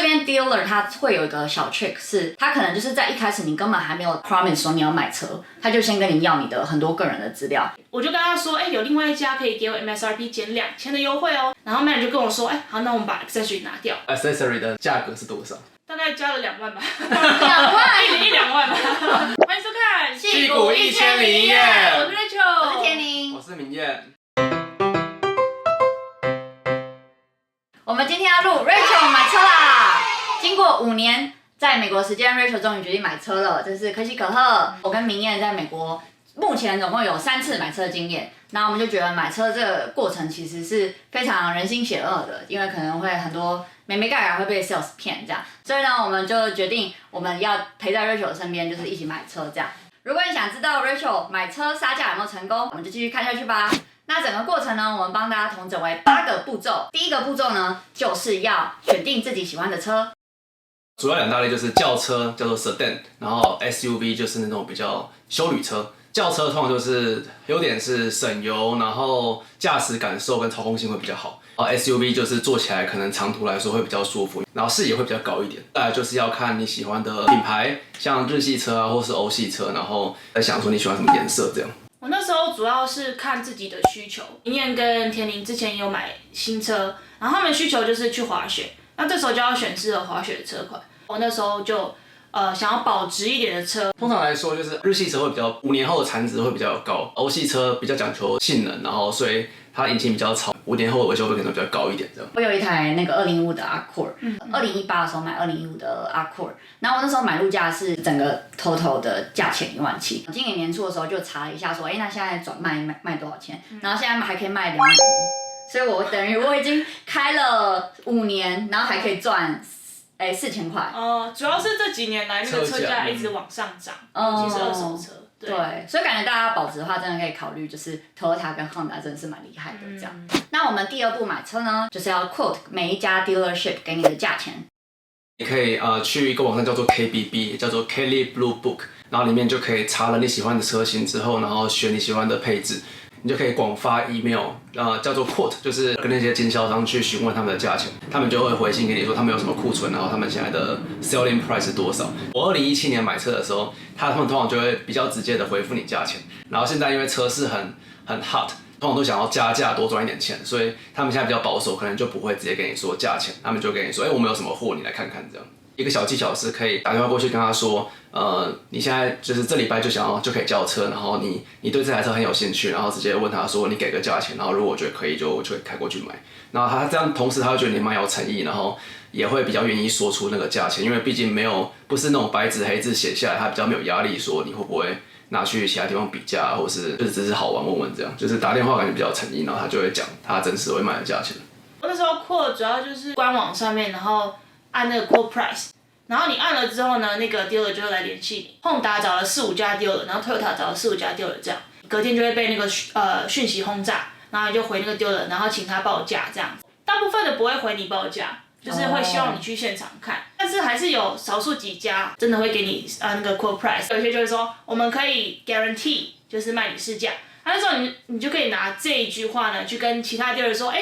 边 dealer 他会有一个小 trick， 是他可能就是在一开始你根本还没有 promise 说你要买车，他就先跟你要你的很多个人的资料。我就跟他说，有另外一家可以给我 MSRP 减2000的优惠哦。然后 manager 就跟我说，好，那我们把 accessory 拿掉。accessory 的价格是多少？大概加了2万吧。2万1-2万吧。欢迎收看《矽谷1001夜》，我是 Rachel， 我是田宁，我是明燕。我们今天要录 Rachel 买车啦！经过5年，在美国时间 ，Rachel 终于决定买车了，真是可喜可贺。我跟明燕在美国目前总共有3次买车的经验，那我们就觉得买车这个过程其实是非常人心险恶的，因为可能会很多眉眉角角会被 sales 骗这样，所以呢，我们就决定我们要陪在 Rachel 身边，就是一起买车这样。如果你想知道 Rachel 买车杀价有没有成功，我们就继续看下去吧。那整个过程呢，我们帮大家统整为8个步骤。第一个步骤呢，就是要选定自己喜欢的车。主要2大类就是轿车叫做 sedan， 然后 SUV 就是那种比较休旅车。轿车通常就是优点是省油，然后驾驶感受跟操控性会比较好。然后 SUV 就是坐起来可能长途来说会比较舒服，然后视野会比较高一点。再来就是要看你喜欢的品牌，像日系车啊，或是欧系车，然后再想说你喜欢什么颜色这样。我那时候主要是看自己的需求，明燕跟田宁之前有买新车，然后他们需求就是去滑雪，那这时候就要选适合滑雪的车款。我那时候就想要保值一点的车。通常来说，就是日系车会比较5年后的残值会比较高，欧系车比较讲求性能，然后所以它引擎比较吵，5年后的维修费可能比较高一点这样。我有一台那个2015的 Accord，2018的时候买2015的 Accord，然后我那时候买入价是整个 total 的价钱17000。今年年初的时候就查了一下说，那现在转卖多少钱？然后现在还可以卖2万1，所以我等于我已经开了5年，然后还可以赚4000块。主要是这几年来那个车价一直往上涨，尤其是二手车。对，所以感觉大家保值的话，真的可以考虑，就是 Toyota 跟 Honda 真的是蛮厉害的这样。那我们第2步买车呢，就是要 quote 每一家 dealership 给你的价钱。你可以去一个网站叫做 KBB， 叫做 Kelley Blue Book， 然后里面就可以查了你喜欢的车型之后，然后选你喜欢的配置。你就可以广发 email， 叫做 quote， 就是跟那些经销商去询问他们的价钱，他们就会回信给你说他们有什么库存，然后他们现在的 selling price 是多少。我2017年买车的时候，他们通常就会比较直接的回复你价钱，然后现在因为车市很 hot， 通常都想要加价多赚一点钱，所以他们现在比较保守，可能就不会直接跟你说价钱，他们就跟你说，我们有什么货，你来看看这样。一个小技巧是可以打电话过去跟他说，你现在就是这礼拜就可以交车，然后你对这台车很有兴趣，然后直接问他说你给个价钱，然后如果我觉得可以就会开过去买，然后他这样同时他会觉得你蛮有诚意，然后也会比较愿意说出那个价钱，因为毕竟不是那种白纸黑字写下来，他比较没有压力说你会不会拿去其他地方比价，或是就是只是好玩问问这样，就是打电话感觉比较有诚意，然后他就会讲他真实会卖的价钱。我那时候 quote 主要就是官网上面，然后按那个 quote price， 然后你按了之后呢，那个 dealer 就会来联系你。Honda 找了4-5家 dealer， 然后 Toyota 找了4-5家 dealer， 这样隔天就会被那个讯息轰炸，然后你就回那个 dealer， 然后请他报价这样。大部分的不会回你报价，就是会希望你去现场看，但是还是有少数几家真的会给你那个 quote price， 有些就会说我们可以 guarantee， 就是卖你市价。那时候你就可以拿这一句话呢去跟其他 dealer 说，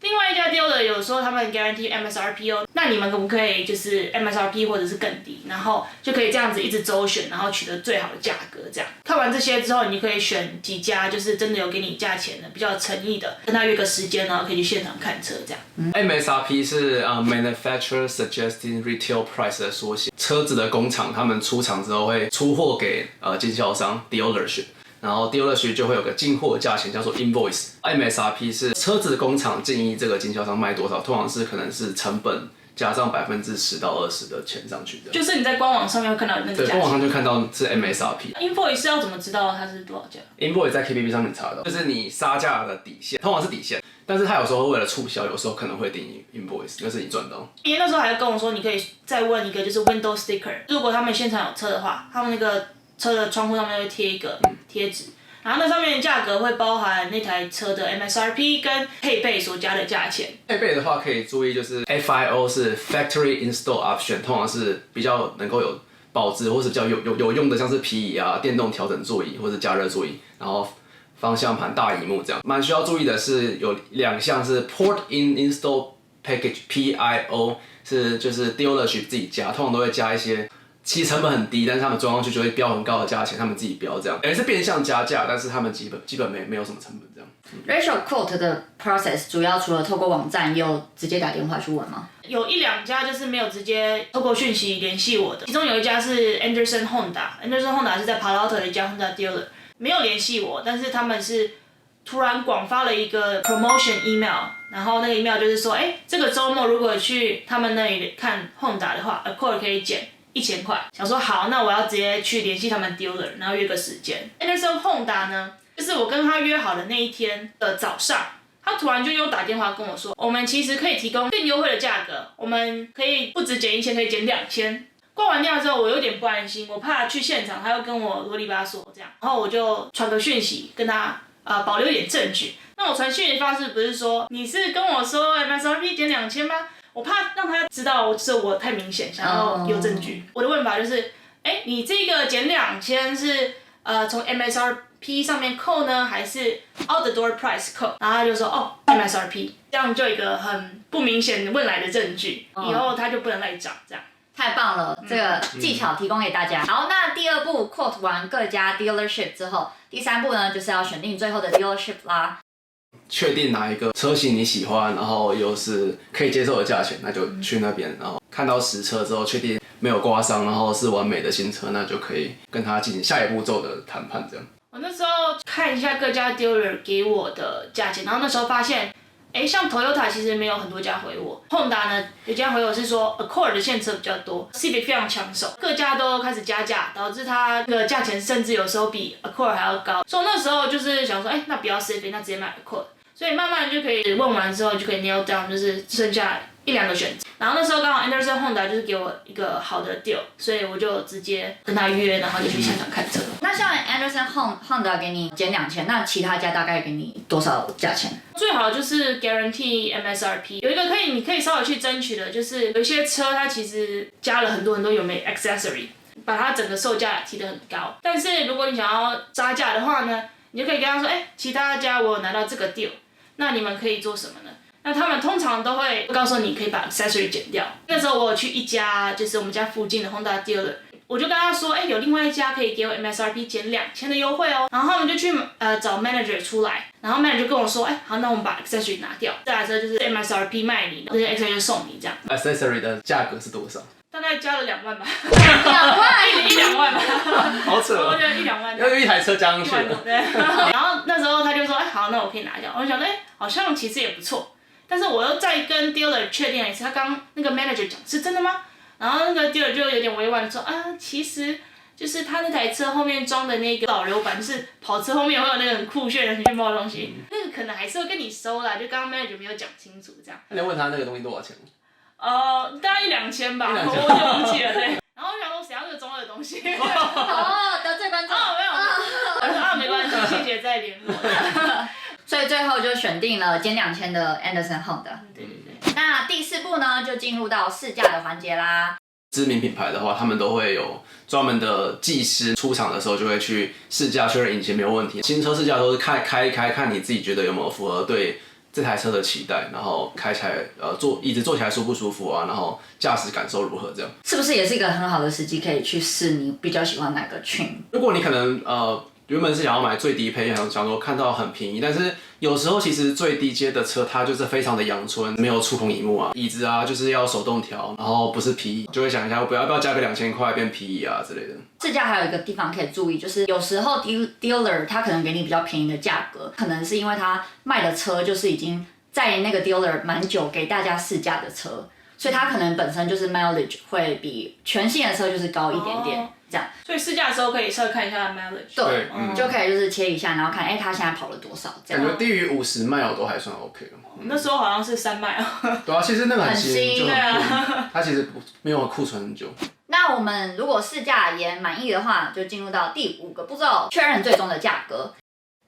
另外一家 dealer 有说他们 guarantee MSRP 哦，那你们可不可以就是 MSRP 或者是更低，然后就可以这样子一直周选，然后取得最好的价格这样。看完这些之后，你就可以选几家就是真的有给你价钱的，比较有诚意的，跟他约个时间，然后可以去现场看车这样。MSRP 是Manufacturer Suggested Retail Price 的缩写，车子的工厂他们出厂之后会出货给经销商 dealership。然后 dealership 就会有个进货价钱叫做 invoice，MSRP 是车子工厂建议这个经销商卖多少，通常是可能是成本加上10%到20%的钱上去的。就是你在官网上面会看到那个价钱。对，官网上就看到是 MSRP。invoice 要怎么知道它是多少价 ？invoice 在 KBB 上面查到，就是你杀价的底线，通常是底线，但是他有时候为了促销，有时候可能会定 invoice， 那是你赚到。因为那时候还跟我说，你可以再问一个就是 window sticker， 如果他们现场有车的话，他们那个车的窗户上面会贴一个贴纸，然后那上面的价格会包含那台车的 MSRP 跟配备所加的价钱。配备的话可以注意，就是 FIO 是 Factory Install Option， 通常是比较能够有保值或是比较有用的，像是皮椅啊、电动调整座椅或是加热座椅，然后方向盘、大萤幕这样。蛮需要注意的是有2项是 Port in Install package PIO 是就是 dealership 自己加，通常都会加一些。其实成本很低，但是他们装上去就会标很高的价钱，他们自己标这样，也是变相加价，但是他们基本没有什么成本这样。Rachel quote 的 process 主要除了透过网站，也有直接打电话去问吗？有1、2家就是没有直接透过讯息联系我的，其中有一家是 Anderson Honda 是在 Palo Alto 的一家 Honda dealer， 没有联系我，但是他们是突然广发了一个 promotion email， 然后那个 email 就是说，这个周末如果去他们那里看 Honda 的话 ，Accord 可以减1000块。想说好，那我要直接去联系他们 dealer， 然后约个时间。Anderson Honda 呢，就是我跟他约好的那一天的早上。他突然就又打电话跟我说，我们其实可以提供更优惠的价格，我们可以不止减1000，可以减2000。挂完电话之后，我有点不安心，我怕去现场他要跟我啰里吧嗦这样，然后我就传个讯息跟他保留一点证据。那我传讯息的方式不是说你是跟我说 MSRP 减2000吗？我怕让他知道就是我太明显，想要有证据。我的问法就是，你这个减2000是从 MSRP 上面扣呢，还是 out the door price 扣？然后他就说MSRP， 这样就有一个很不明显问来的证据，以后他就不能来涨这样。太棒了，这个技巧提供给大家。好，那第2步 quote 完各家 dealership 之后，第3步呢就是要选定最后的 dealership 啦。确定哪一个车型你喜欢，然后又是可以接受的价钱，那就去那边。然后看到实车之后，确定没有刮伤，然后是完美的新车，那就可以跟他进行下一步骤的谈判。这样。我那时候看一下各家 dealer 给我的价钱，然后那时候发现，像 Toyota 其实没有很多家回我 ，Honda 呢有家回我是说 Accord 的现车比较多 ，Civic 非常抢手，各家都开始加价，导致它的价钱甚至有时候比 Accord 还要高。所以那时候就是想说，那不要 Civic， 那直接买 Accord。所以慢慢就可以问完之后就可以 nail down， 就是剩下1、2个选择。然后那时候刚好 Anderson Honda 就是给我一个好的 deal， 所以我就直接跟他约，然后就去现场看车。那像 Anderson Honda 给你减2000，那其他家大概给你多少价钱？最好就是 guarantee MSRP， 有一个你可以稍微去争取的，就是有一些车它其实加了很多有没 accessory， 把它整个售价提得很高。但是如果你想要杀价的话呢，你就可以跟他说，其他家我有拿到这个 deal。那你们可以做什么呢？那他们通常都会告诉你可以把 accessory 减掉。那时候我有去一家就是我们家附近的 Honda dealer， 我就跟他说，有另外一家可以给我 MSRP 减2000的优惠哦。然后他们就去找 manager 出来，然后 manager 就跟我说，好，那我们把 accessory 拿掉，这台车就是 MSRP 卖你，这些 accessory 就送你这样。accessory 的价格是多少？大概加了2万吧。2万？1、2万吧。好扯哦。我觉得1、2万。要用一台车加上去了。对。然后那时候他就说，好，那我可以拿掉。我就想说，好像其实也不错。但是我又再跟 dealer 确定了一次，他刚那个 manager 讲是真的吗？然后那个 dealer 就有点委婉的说，其实就是他那台车后面装的那个导流板，就是跑车后面会有那个很酷炫的炫炮的东西，那个可能还是会跟你收啦，就刚刚 manager 没有讲清楚这样。那你问他那个东西多少钱？大概1、2千吧，我就忘记了，对。然后我想说，谁要这个中二的东西？得罪观众。没有。我说没关系，谢谢再联络。所以最后就选定了减2000的 Anderson Honda。对。那第4步呢，就进入到试驾的环节啦。知名品牌的话，他们都会有专门的技师出厂的时候就会去试驾，确认引擎没有问题。新车试驾都是开一开，看你自己觉得有没有符合对这台车的期待，然后开起来椅子坐起来舒不舒服啊，然后驾驶感受如何这样。是不是也是一个很好的时机可以去试你比较喜欢哪个 trim？ 如果你可能原本是想要买最低配，想说看到很便宜，但是有时候其实最低阶的车它就是非常的阳春，没有触控萤幕啊，椅子啊就是要手动调，然后不是皮椅，就会想一下要不要加个2000块变皮椅啊之类的。试驾还有一个地方可以注意，就是有时候 dealer 他可能给你比较便宜的价格，可能是因为他卖的车就是已经在那个 dealer 蛮久给大家试驾的车，所以它可能本身就是 mileage 会比全新的车就是高一点点。这样，所以试驾的时候可以稍微看一下 mileage， 对，就可以就是切一下，然后看，它现在跑了多少，这样。感觉低于50 mile 都还算 OK 了。那时候好像是3 mile。对啊，其实那个很新，就对啊，它其实没有库存很久。那我们如果试驾也满意的话，就进入到第5个步骤，确认最终的价格。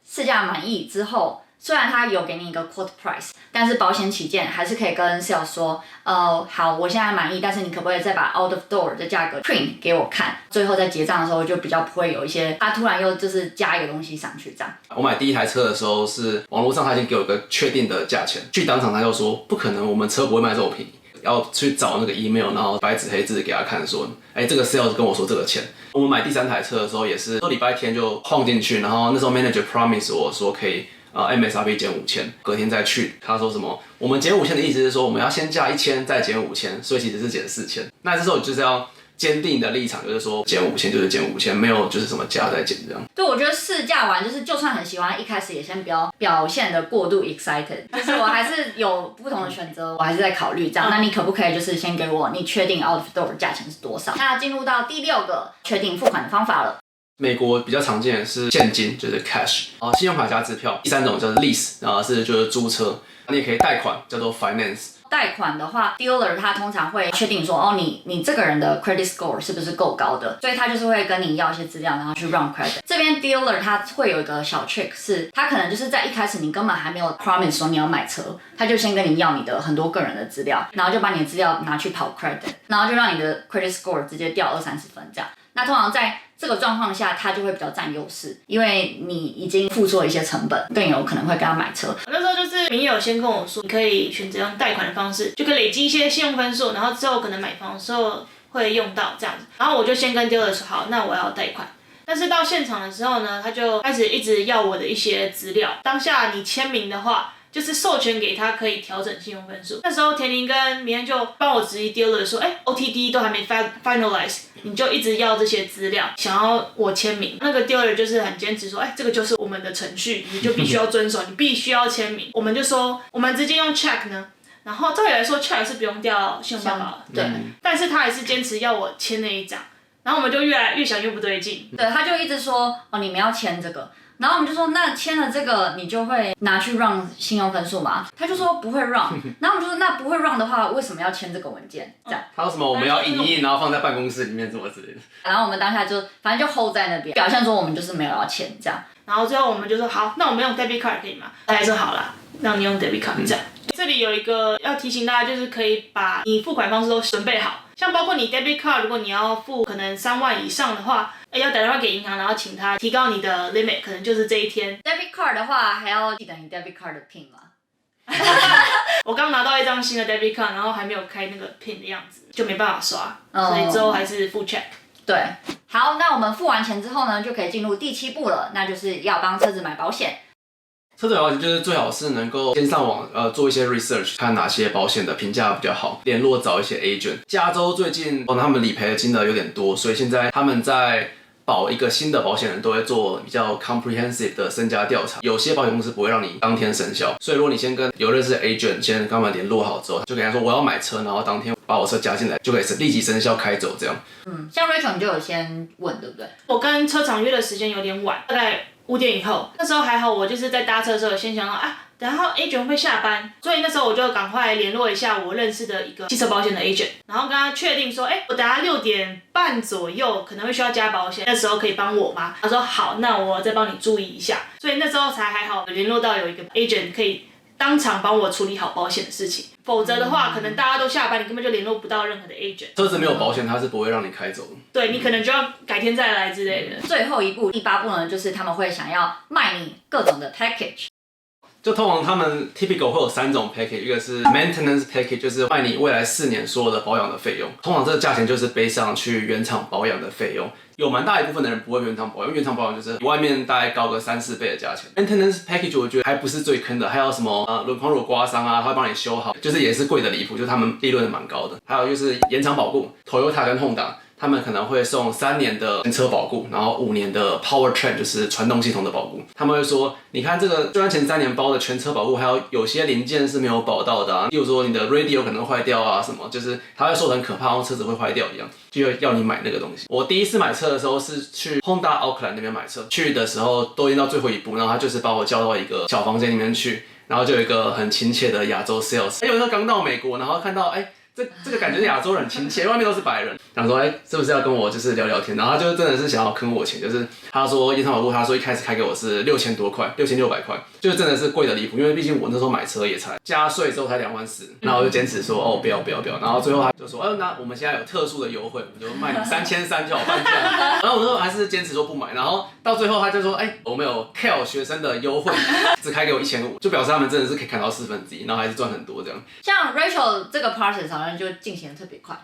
试驾满意之后，虽然他有给你一个 quote price， 但是保险起见还是可以跟 sales 说，好，我现在满意，但是你可不可以再把 out of door 的价格 print 给我看？最后在结账的时候就比较不会有一些他突然又就是加一个东西上去这样。我买第一台车的时候是网络上他已经给我一个确定的价钱，去当场他就说不可能，我们车不会卖这么便宜。要去找那个 email， 然后白纸黑字给他看说，这个 sales 跟我说这个钱。我们买第3台车的时候也是，礼拜天就晃进去，然后那时候 manager promise 我说可以MSRP 减5000，隔天再去，他说什么？我们减5000的意思是说我们要先加1000，再减5000，所以其实是减4000。那这时候就是要坚定的立场，就是说减5000就是减5000，没有就是什么加再减这样。对，我觉得试驾完就是就算很喜欢，一开始也先不要表现的过度 excited， 就是我还是有不同的选择，我还是在考虑这样。那你可不可以就是先给我你确定 out of door 的价钱是多少？那进入到第6个确定付款的方法了。美国比较常见的是现金，就是 cash， 信用卡加支票。第3种叫做 lease， 然后就是租车。你也可以贷款，叫做 finance。贷款的话 ，dealer 他通常会确定说，你这个人的 credit score 是不是够高的，所以他就是会跟你要一些资料，然后去 run credit。这边 dealer 他会有一个小 trick， 是他可能就是在一开始你根本还没有 promise 说你要买车，他就先跟你要你的很多个人的资料，然后就把你的资料拿去跑 credit， 然后就让你的 credit score 直接掉20-30分这样。那通常在这个状况下，他就会比较占优势，因为你已经付出了一些成本，更有可能会跟他买车。那时候就是明友先跟我说，你可以选择用贷款的方式，就可以累积一些信用分数，然后之后可能买房的时候会用到这样子。然后我就先跟 dealer 说好，那我要贷款。但是到现场的时候呢，他就开始一直要我的一些资料。当下你签名的话，就是授权给他可以调整信用分数。那时候田林跟明恩就帮我质疑 dealer 说，OTD 都还没 finalize， 你就一直要这些资料，想要我签名。那个 dealer 就是很坚持说，这个就是我们的程序，你就必须要遵守，你必须要签名。我们就说，我们直接用 check 呢。然后照理来说 check 是不用调信用报告的，对。但是他还是坚持要我签那一张，然后我们就越来越想越不对劲。对，他就一直说，你们要签这个。然后我们就说，那签了这个，你就会拿去 run 信用分数吗？他就说不会 run。然后我们就说，那不会 run 的话，为什么要签这个文件？这样。他说什么我们要影印，然后放在办公室里面什么之类的。然后我们当下就反正就 hold 在那边，表现说我们就是没有要签这样。然后最后我们就说好，那我们用 debit card 可以吗？他还说好啦，让你用 debit card 这样。这里有一个要提醒大家，就是可以把你付款方式都准备好，像包括你 debit card， 如果你要付可能3万以上的话，要打电话给银行，然后请他提高你的 limit， 可能就是这一天。debit card 的话，还要记得你 debit card 的 pin 吗？我刚拿到一张新的 debit card， 然后还没有开那个 pin 的样子，就没办法刷，所以之后还是付 check。对，好，那我们付完钱之后呢，就可以进入第7步了，那就是要帮车子买保险。车子买保险就是最好是能够先上网做一些 research， 看哪些保险的评价比较好，联络找一些 agent。加州最近他们理赔的金额有点多，所以现在他们在保一个新的保险人都会做比较 comprehensive 的身家调查。有些保险公司不会让你当天生效，所以如果你先跟有认识的 agent 先跟他们联络好之后，就跟他说我要买车，然后当天把我车加进来，就可以立即生效开走这样。像 Rachel 你就有先问对不对？我跟车厂约的时间有点晚，大概5点以后。那时候还好，我就是在搭车的时候先想到然后 agent 会下班，所以那时候我就赶快联络一下我认识的一个汽车保险的 agent， 然后跟他确定说，我等下6点半左右可能会需要加保险，那时候可以帮我吗？他说好，那我再帮你注意一下。所以那时候才还好联络到有一个 agent 可以当场帮我处理好保险的事情，否则的话，可能大家都下班，你根本就联络不到任何的 agent。车子没有保险，它是不会让你开走的。对，你可能就要改天再来之类的。最后一步，第8步呢，就是他们会想要卖你各种的 package。就通常他们 typical 会有3种 package， 一个是 maintenance package， 就是卖你未来4年所有的保养的费用，通常这个价钱就是背上去原厂保养的费用。有蛮大一部分的人不会原厂保养，因为原厂保养就是比外面大概高个3-4倍的价钱。maintenance package 我觉得还不是最坑的，还有什么轮框如果刮伤啊，他会帮你修好，就是也是贵的离谱，就是他们利润蛮高的。还有就是延长保固 ，Toyota 跟 Honda。他们可能会送3年的全车保固，然后5年的 powertrain 就是传动系统的保固。他们会说，你看这个就算前3年包的全车保固，还有些零件是没有保到的例如说你的 radio 可能坏掉啊什么，就是他会说得很可怕，然后车子会坏掉一样，就要你买那个东西。我第一次买车的时候是去 Honda Oakland 那边买车，去的时候都已经到最后一步，然后他就是把我叫到一个小房间里面去，然后就有一个很亲切的亚洲 sales。有时候刚到美国，然后看到这个感觉是亚洲人亲切，外面都是白人。想说是不是要跟我就是聊聊天，然后他就真的是想要坑我钱，就是他说烟草保护，他说一开始开给我是6000多块，6600块，就真的是贵的离谱，因为毕竟我那时候买车也才加税之后才21000，然后我就坚持说哦不要，然后最后他就说那我们现在有特殊的优惠，我就卖你3300就好半价，然后我说还是坚持说不买，然后到最后他就说我们有 KEL 学生的优惠，只开给我1500，就表示他们真的是可以砍到1/4，然后还是赚很多这样。像 Rachel 这个 process 好像就进行的特别快。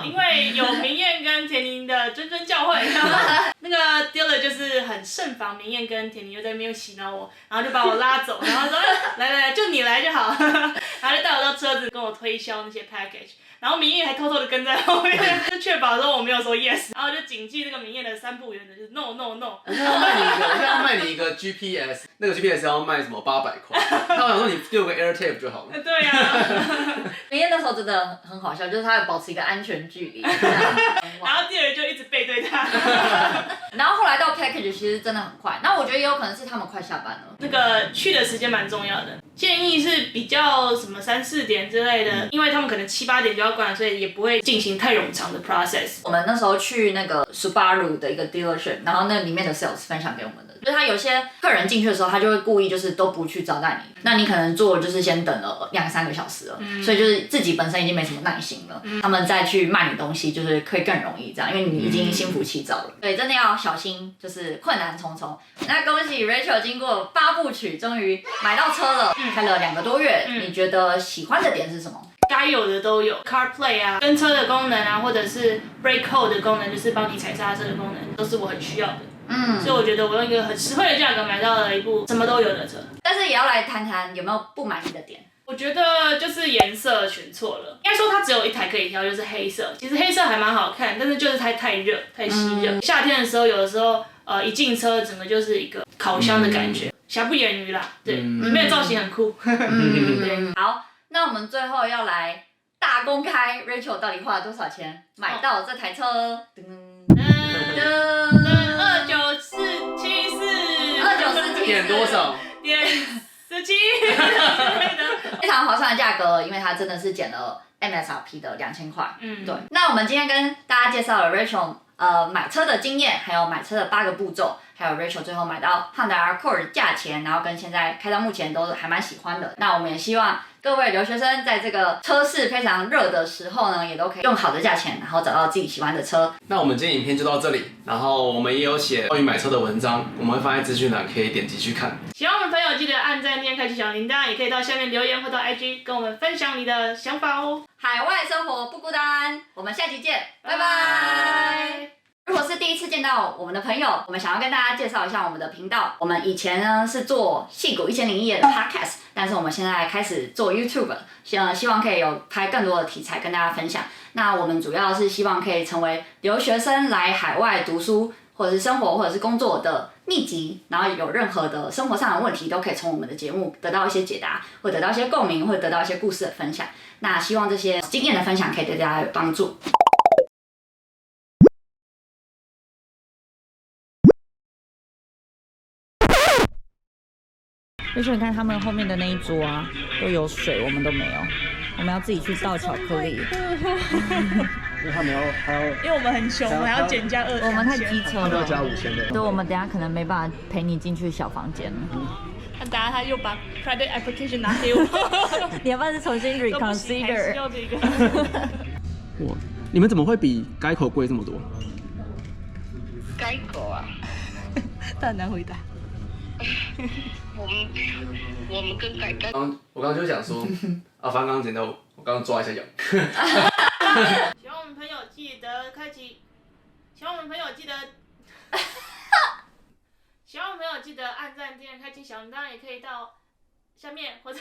因为有明艳跟田宁的谆谆教诲，那个 dealer 就是很慎防明艳跟田宁又在那边洗脑我，然后就把我拉走，然后说来，就你来就好，然后就带我到车子跟我推销那些 package。然后明艳还偷偷的跟在后面，就确保说我没有说 yes， 然后就谨记那个明艳的3不原则，就是 no。我现在要卖你一个 GPS， 那个 GPS 要卖什么800块？那我想说你丢个 AirTag 就好了。对啊。明艳那时候真的很好笑，就是他有保持一个安全距离。然后第二就一直背对他。然后后来到 package 其实真的很快，那我觉得也有可能是他们快下班了。那个去的时间蛮重要的，建议是比较什么3、4点之类的，因为他们可能7、8点就要关了，所以也不会进行太冗长的 process。我们那时候去那个 Subaru 的一个 dealership， 然后那里面的 sales 分享给我们的，就是他有些客人进去的时候，他就会故意就是都不去招待你，那你可能坐就是先等了2、3个小时了，所以就是自己本身已经没什么耐心了，他们再去卖你东西就是可以更容易这样，因为你已经心浮气躁了，对，真的要小心，就是困难重重。那恭喜 Rachel 经过8部曲，终于买到车了，开了2个多月，你觉得喜欢的点是什么？该有的都有 ，CarPlay 啊，跟车的功能啊，或者是 Brake Hold 的功能，就是帮你踩刹车的功能，都是我很需要的。所以我觉得我用一个很实惠的价格买到了一部什么都有的车。但是也要来谈谈有没有不满意的点。我觉得就是颜色选错了，应该说它只有一台可以挑，就是黑色。其实黑色还蛮好看，但是就是太热，太吸热。夏天的时候，有的时候一进车，整个就是一个烤箱的感觉，瑕不掩瑜啦。对，里面的造型很酷。对，好，那我们最后要来大公开 Rachel 到底花了多少钱买到这台车？噔29474，点多少？点17，非常划算的价格，因为它真的是减了 MSRP 的2000块。对。那我们今天跟大家介绍了 Rachel 买车的经验，还有买车的8个步骤，还有 Rachel 最后买到 Honda Accord 的价钱，然后跟现在开到目前都还蛮喜欢的。那我们也希望各位留学生在这个车市非常热的时候呢，也都可以用好的价钱，然后找到自己喜欢的车。那我们今天影片就到这里，然后我们也有写关于买车的文章，我们会放在资讯栏，可以点击去看。喜欢我们朋友记得按赞、订阅、开启小铃铛，也可以到下面留言或到 IG 跟我们分享你的想法哦。海外生活不孤单，我们下期见，拜拜。如果是第一次见到我们的朋友，我们想要跟大家介绍一下我们的频道。我们以前呢是做矽谷1001夜的 podcast， 但是我们现在开始做 YouTube， 希望可以有拍更多的题材跟大家分享。那我们主要是希望可以成为留学生来海外读书或者是生活或者是工作的秘籍，然后有任何的生活上的问题都可以从我们的节目得到一些解答，或得到一些共鸣，或者得到一些故事的分享。那希望这些经验的分享可以对大家有帮助。而且你看他们后面的那一桌啊，都有水，我们都没有，我们要自己去倒巧克力。因为他们还要，因为我们很穷，还要减价我们太机车了，要加5000的。对，我们等一下可能没办法陪你进去小房间了。等下他又把 credit application 拿给我，你要不要再重新 reconsider？ 要这个。哇，你们怎么会比该口贵这么多？该狗啊，他很难回答。我们跟改改。我刚刚就想说，反正刚刚剪到我刚刚抓一下痒。喜欢我们朋友记得开启，喜欢我们朋友记得，喜欢我们朋友记得按赞、订阅、开启小铃铛，也可以到下面或者。